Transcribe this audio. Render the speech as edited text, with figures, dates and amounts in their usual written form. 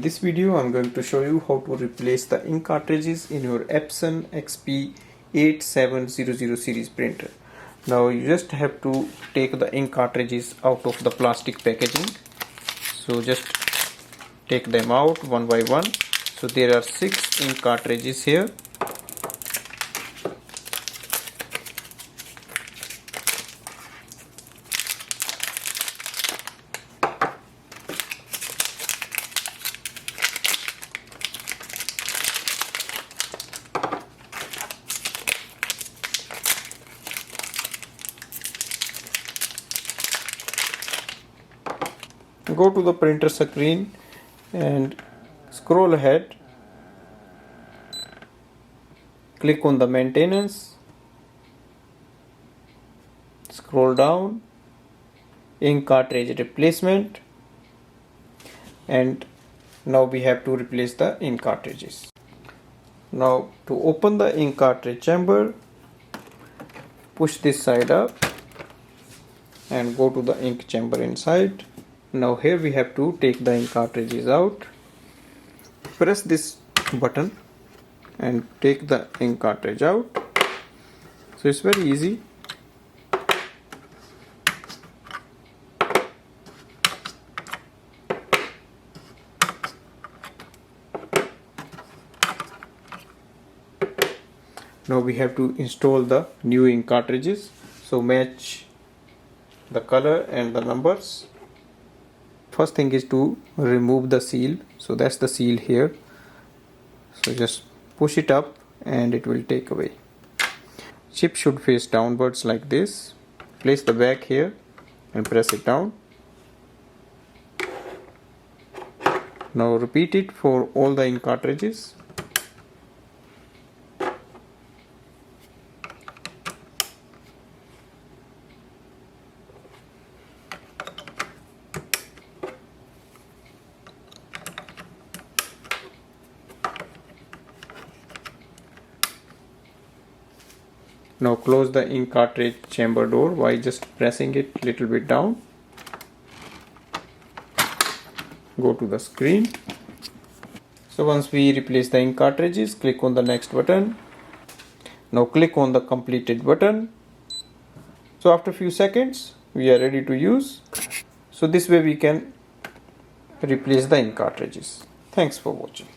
this video I'm going to show you how to replace the ink cartridges in your Epson XP-8700 series printer. Now you just have to take the ink cartridges out of the plastic packaging. So just take them out one by one. So there are 6 ink cartridges here. Go to the printer screen and scroll ahead. Click on the maintenance. Scroll down. Ink cartridge replacement. And now we have to replace the ink cartridges. Now to open the ink cartridge chamber, push this side up and go to the ink chamber inside. Now here we have to take the ink cartridges out. Press this button and take the ink cartridge out. So it's very easy. Now we have to install the new ink cartridges. So match the color and the numbers. First thing is to remove the seal. So that's the seal here. So just push it up and it will take away. Chip should face downwards like this. Place the back here and press it down. Now repeat it for all the ink cartridges. Now close the ink cartridge chamber door by just pressing it a little bit down. Go to the screen. So once we replace the ink cartridges, click on the next button. Now click on the completed button. So after a few seconds we are ready to use. So this way we can replace the ink cartridges. Thanks for watching.